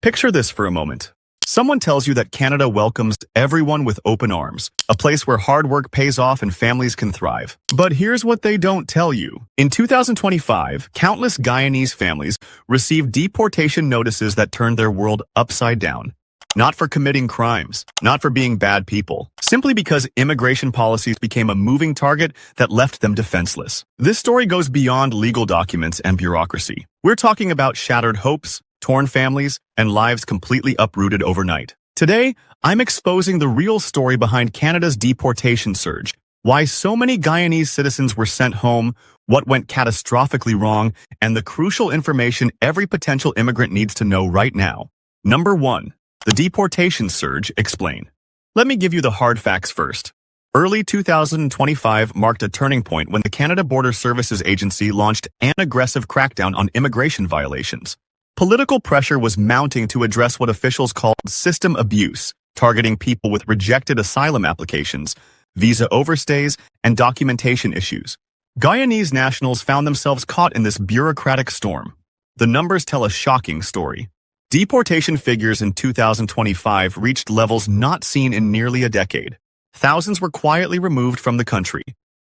Picture this for a moment. Someone tells you that Canada welcomes everyone with open arms, a place where hard work pays off and families can thrive. But here's what they don't tell you. In 2025, countless Guyanese families received deportation notices that turned their world upside down. Not for committing crimes, not for being bad people, simply because immigration policies became a moving target that left them defenseless. This story goes beyond legal documents and bureaucracy. We're talking about shattered hopes, torn families, and lives completely uprooted overnight. Today, I'm exposing the real story behind Canada's deportation surge, why so many Guyanese citizens were sent home, what went catastrophically wrong, and the crucial information every potential immigrant needs to know right now. Number 1. The deportation surge. Explain. Let me give you the hard facts first. Early 2025 marked a turning point when the Canada Border Services Agency launched an aggressive crackdown on immigration violations. Political pressure was mounting to address what officials called system abuse, targeting people with rejected asylum applications, visa overstays, and documentation issues. Guyanese nationals found themselves caught in this bureaucratic storm. The numbers tell a shocking story. Deportation figures in 2025 reached levels not seen in nearly a decade. Thousands were quietly removed from the country.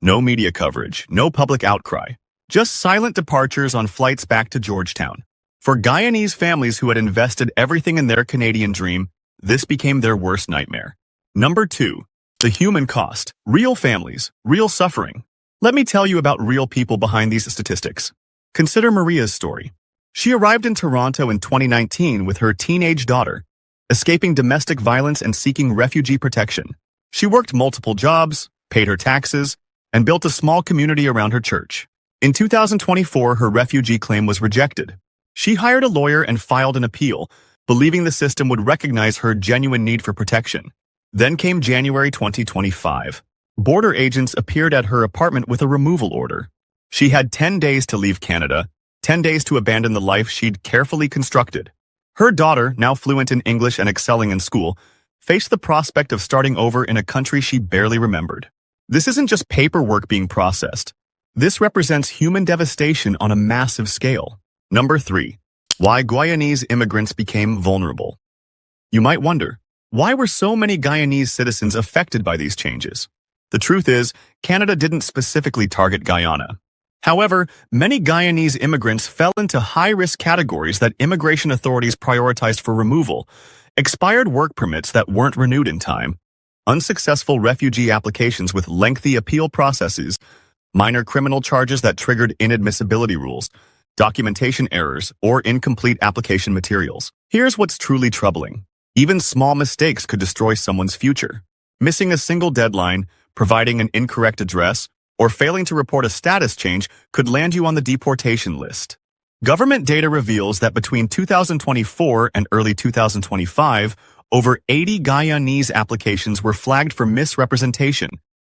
No media coverage, no public outcry, just silent departures on flights back to Georgetown. For Guyanese families who had invested everything in their Canadian dream, this became their worst nightmare. Number 2. The human cost. Real families, real suffering. Let me tell you about real people behind these statistics. Consider Maria's story. She arrived in Toronto in 2019 with her teenage daughter, escaping domestic violence and seeking refugee protection. She worked multiple jobs, paid her taxes, and built a small community around her church. In 2024, her refugee claim was rejected. She hired a lawyer and filed an appeal, believing the system would recognize her genuine need for protection. Then came January 2025. Border agents appeared at her apartment with a removal order. She had 10 days to leave Canada, 10 days to abandon the life she'd carefully constructed. Her daughter, now fluent in English and excelling in school, faced the prospect of starting over in a country she barely remembered. This isn't just paperwork being processed. This represents human devastation on a massive scale. Number 3. Why Guyanese immigrants became vulnerable. You might wonder, why were so many Guyanese citizens affected by these changes? The truth is, Canada didn't specifically target Guyana. However, many Guyanese immigrants fell into high-risk categories that immigration authorities prioritized for removal: expired work permits that weren't renewed in time, unsuccessful refugee applications with lengthy appeal processes, minor criminal charges that triggered inadmissibility rules, documentation errors, or incomplete application materials. Here's what's truly troubling. Even small mistakes could destroy someone's future. Missing a single deadline, providing an incorrect address, or failing to report a status change could land you on the deportation list. Government data reveals that between 2024 and early 2025, over 80 Guyanese applications were flagged for misrepresentation,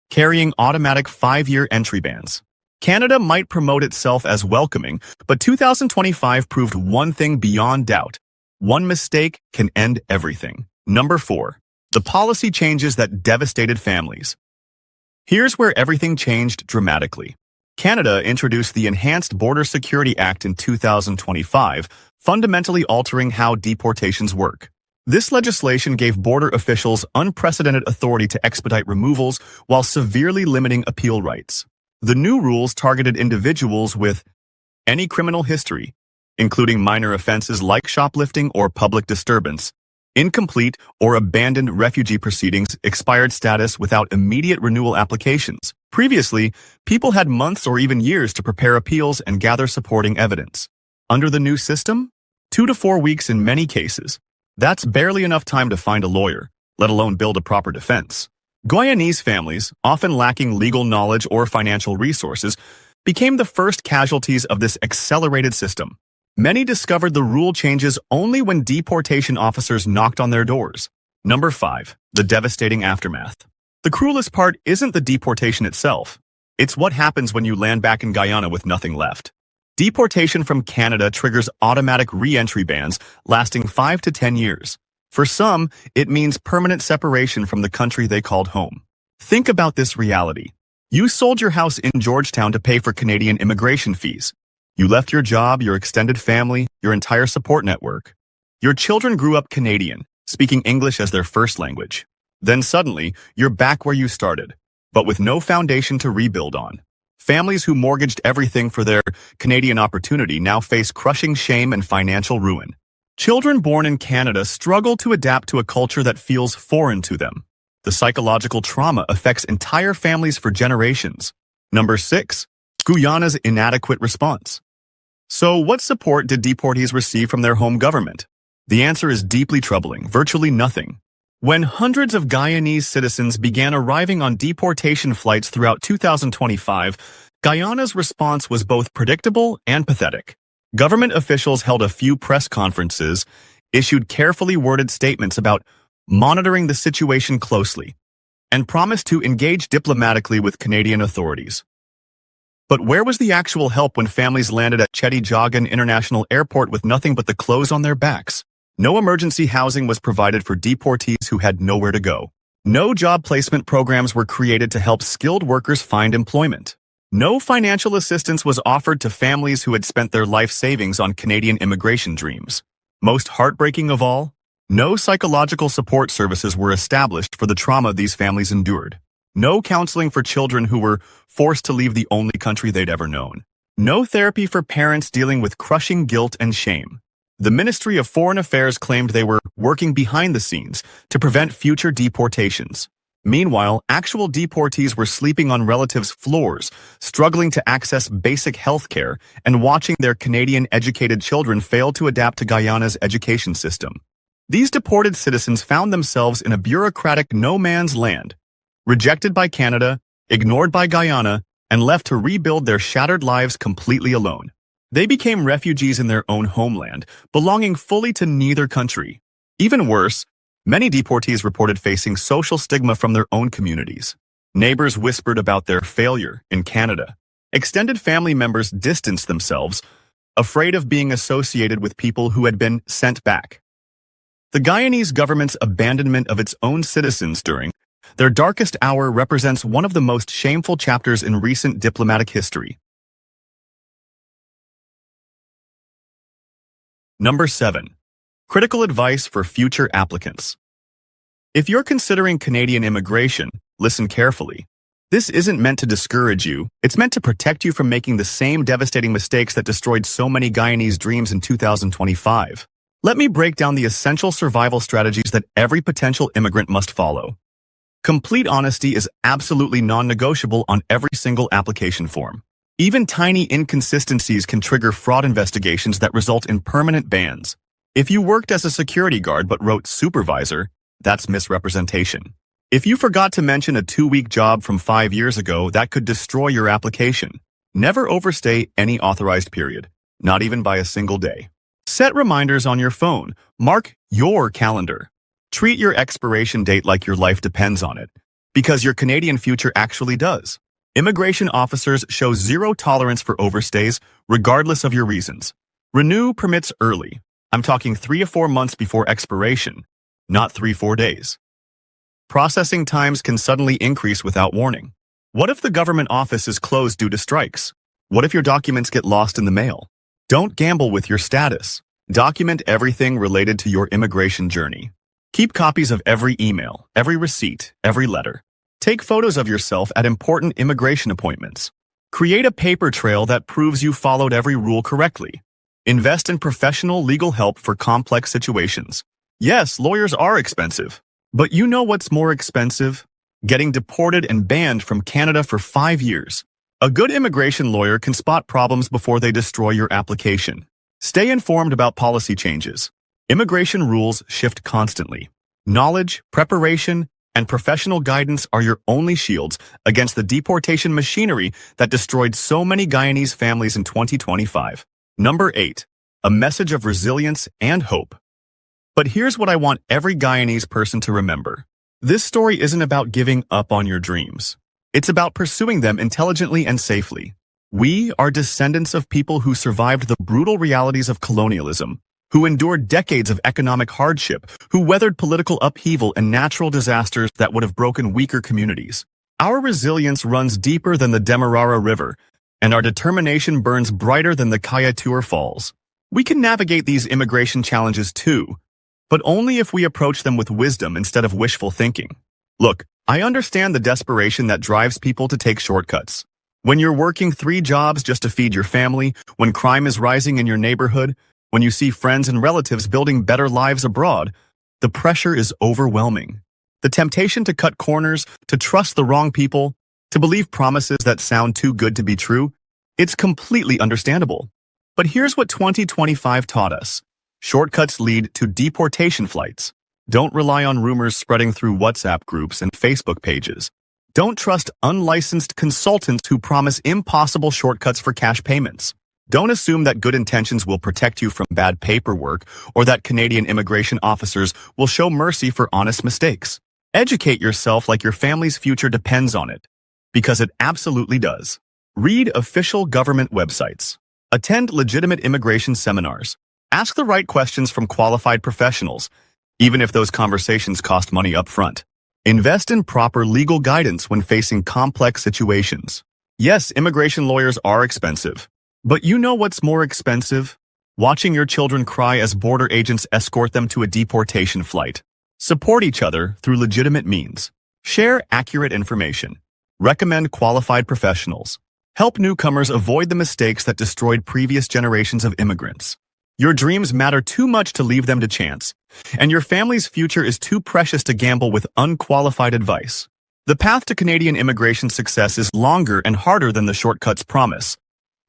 carrying automatic 5-year entry bans. Canada might promote itself as welcoming, but 2025 proved one thing beyond doubt. One mistake can end everything. Number 4. The policy changes that devastated families. Here's where everything changed dramatically. Canada introduced the Enhanced Border Security Act in 2025, fundamentally altering how deportations work. This legislation gave border officials unprecedented authority to expedite removals while severely limiting appeal rights. The new rules targeted individuals with any criminal history, including minor offenses like shoplifting or public disturbance, incomplete or abandoned refugee proceedings, expired status without immediate renewal applications. Previously, people had months or even years to prepare appeals and gather supporting evidence. Under the new system, 2 to 4 weeks in many cases. That's barely enough time to find a lawyer, let alone build a proper defense. Guyanese families, often lacking legal knowledge or financial resources, became the first casualties of this accelerated system. Many discovered the rule changes only when deportation officers knocked on their doors. Number 5. The devastating aftermath. The cruelest part isn't the deportation itself. It's what happens when you land back in Guyana with nothing left. Deportation from Canada triggers automatic re-entry bans lasting 5 to 10 years. For some, it means permanent separation from the country they called home. Think about this reality. You sold your house in Georgetown to pay for Canadian immigration fees. You left your job, your extended family, your entire support network. Your children grew up Canadian, speaking English as their first language. Then suddenly, you're back where you started, but with no foundation to rebuild on. Families who mortgaged everything for their Canadian opportunity now face crushing shame and financial ruin. Children born in Canada struggle to adapt to a culture that feels foreign to them. The psychological trauma affects entire families for generations. Number 6. Guyana's inadequate response. So what support did deportees receive from their home government? The answer is deeply troubling, virtually nothing. When hundreds of Guyanese citizens began arriving on deportation flights throughout 2025, Guyana's response was both predictable and pathetic. Government officials held a few press conferences, issued carefully worded statements about monitoring the situation closely, and promised to engage diplomatically with Canadian authorities. But where was the actual help when families landed at Chetty Jagan International Airport with nothing but the clothes on their backs? No emergency housing was provided for deportees who had nowhere to go. No job placement programs were created to help skilled workers find employment. No financial assistance was offered to families who had spent their life savings on Canadian immigration dreams. Most heartbreaking of all, no psychological support services were established for the trauma these families endured. No counseling for children who were forced to leave the only country they'd ever known. No therapy for parents dealing with crushing guilt and shame. The Ministry of Foreign Affairs claimed they were working behind the scenes to prevent future deportations. Meanwhile, actual deportees were sleeping on relatives' floors, struggling to access basic health care, and watching their Canadian-educated children fail to adapt to Guyana's education system. These deported citizens found themselves in a bureaucratic no-man's land, rejected by Canada, ignored by Guyana, and left to rebuild their shattered lives completely alone. They became refugees in their own homeland, belonging fully to neither country. Even worse, many deportees reported facing social stigma from their own communities. Neighbors whispered about their failure in Canada. Extended family members distanced themselves, afraid of being associated with people who had been sent back. The Guyanese government's abandonment of its own citizens during their darkest hour represents one of the most shameful chapters in recent diplomatic history. Number 7. Critical advice for future applicants. If you're considering Canadian immigration, listen carefully. This isn't meant to discourage you, it's meant to protect you from making the same devastating mistakes that destroyed so many Guyanese dreams in 2025. Let me break down the essential survival strategies that every potential immigrant must follow. Complete honesty is absolutely non-negotiable on every single application form. Even tiny inconsistencies can trigger fraud investigations that result in permanent bans. If you worked as a security guard but wrote supervisor, that's misrepresentation. If you forgot to mention a 2-week job from 5 years ago, that could destroy your application. Never overstay any authorized period, not even by a single day. Set reminders on your phone. Mark your calendar. Treat your expiration date like your life depends on it, because your Canadian future actually does. Immigration officers show zero tolerance for overstays, regardless of your reasons. Renew permits early. I'm talking 3 or 4 months before expiration, not 3-4 days. Processing times can suddenly increase without warning. What if the government office is closed due to strikes? What if your documents get lost in the mail? Don't gamble with your status. Document everything related to your immigration journey. Keep copies of every email, every receipt, every letter. Take photos of yourself at important immigration appointments. Create a paper trail that proves you followed every rule correctly. Invest in professional legal help for complex situations. Yes, lawyers are expensive. But you know what's more expensive? Getting deported and banned from Canada for 5 years. A good immigration lawyer can spot problems before they destroy your application. Stay informed about policy changes. Immigration rules shift constantly. Knowledge, preparation, and professional guidance are your only shields against the deportation machinery that destroyed so many Guyanese families in 2025. Number 8. A message of resilience and hope. But here's what I want every Guyanese person to remember. This story isn't about giving up on your dreams. It's about pursuing them intelligently and safely. We are descendants of people who survived the brutal realities of colonialism, who endured decades of economic hardship, who weathered political upheaval and natural disasters that would have broken weaker communities. Our resilience runs deeper than the Demerara River, and our determination burns brighter than the Kayatur Falls. We can navigate these immigration challenges too, but only if we approach them with wisdom instead of wishful thinking. Look, I understand the desperation that drives people to take shortcuts. When you're working 3 jobs just to feed your family, when crime is rising in your neighborhood, when you see friends and relatives building better lives abroad, the pressure is overwhelming. The temptation to cut corners, to trust the wrong people, to believe promises that sound too good to be true, it's completely understandable. But here's what 2025 taught us. Shortcuts lead to deportation flights. Don't rely on rumors spreading through WhatsApp groups and Facebook pages. Don't trust unlicensed consultants who promise impossible shortcuts for cash payments. Don't assume that good intentions will protect you from bad paperwork or that Canadian immigration officers will show mercy for honest mistakes. Educate yourself like your family's future depends on it, because it absolutely does. Read official government websites. Attend legitimate immigration seminars. Ask the right questions from qualified professionals, even if those conversations cost money up front. Invest in proper legal guidance when facing complex situations. Yes, immigration lawyers are expensive. But you know what's more expensive? Watching your children cry as border agents escort them to a deportation flight. Support each other through legitimate means. Share accurate information. Recommend qualified professionals. Help newcomers avoid the mistakes that destroyed previous generations of immigrants. Your dreams matter too much to leave them to chance, and your family's future is too precious to gamble with unqualified advice. The path to Canadian immigration success is longer and harder than the shortcuts promise,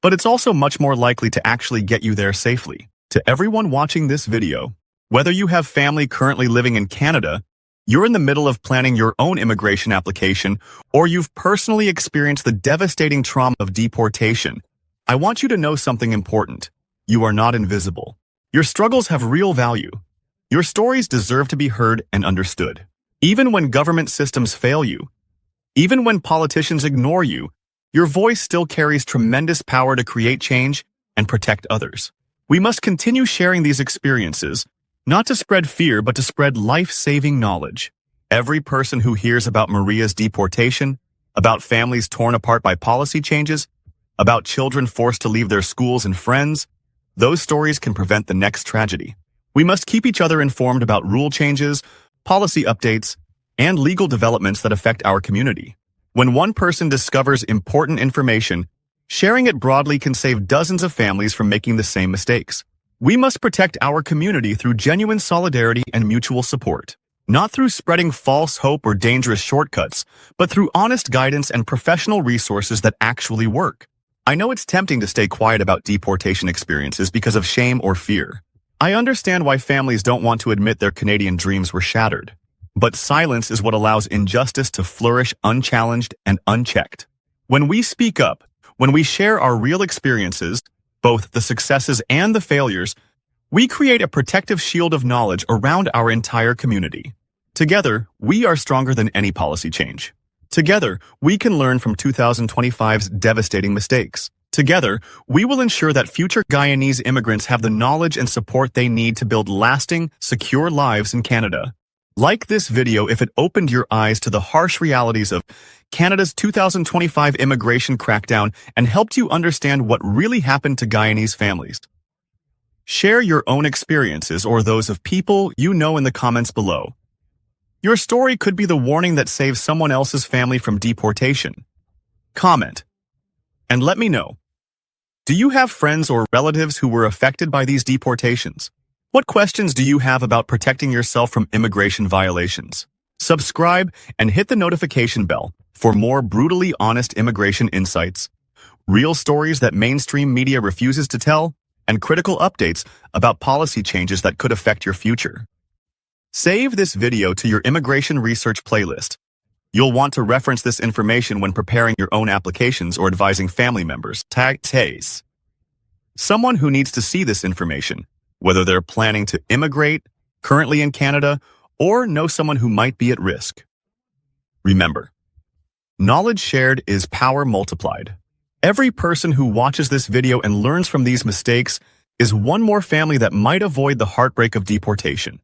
but it's also much more likely to actually get you there safely. To everyone watching this video, whether you have family currently living in Canada, you're in the middle of planning your own immigration application, or you've personally experienced the devastating trauma of deportation, I want you to know something important. You are not invisible. Your struggles have real value. Your stories deserve to be heard and understood. Even when government systems fail you, even when politicians ignore you, your voice still carries tremendous power to create change and protect others. We must continue sharing these experiences, not to spread fear, but to spread life-saving knowledge. Every person who hears about Maria's deportation, about families torn apart by policy changes, about children forced to leave their schools and friends, those stories can prevent the next tragedy. We must keep each other informed about rule changes, policy updates, and legal developments that affect our community. When one person discovers important information, sharing it broadly can save dozens of families from making the same mistakes. We must protect our community through genuine solidarity and mutual support, not through spreading false hope or dangerous shortcuts, but through honest guidance and professional resources that actually work. I know it's tempting to stay quiet about deportation experiences because of shame or fear. I understand why families don't want to admit their Canadian dreams were shattered. But silence is what allows injustice to flourish unchallenged and unchecked. When we speak up, when we share our real experiences, both the successes and the failures, we create a protective shield of knowledge around our entire community. Together, we are stronger than any policy change. Together, we can learn from 2025's devastating mistakes. Together, we will ensure that future Guyanese immigrants have the knowledge and support they need to build lasting, secure lives in Canada. Like this video if it opened your eyes to the harsh realities of Canada's 2025 immigration crackdown and helped you understand what really happened to Guyanese families. Share your own experiences or those of people you know in the comments below. Your story could be the warning that saves someone else's family from deportation. Comment. And let me know. Do you have friends or relatives who were affected by these deportations? What questions do you have about protecting yourself from immigration violations? Subscribe and hit the notification bell for more brutally honest immigration insights, real stories that mainstream media refuses to tell, and critical updates about policy changes that could affect your future. Save this video to your immigration research playlist. You'll want to reference this information when preparing your own applications or advising family members. Someone who needs to see this information, whether they're planning to immigrate, currently in Canada, or know someone who might be at risk. Remember, knowledge shared is power multiplied. Every person who watches this video and learns from these mistakes is one more family that might avoid the heartbreak of deportation.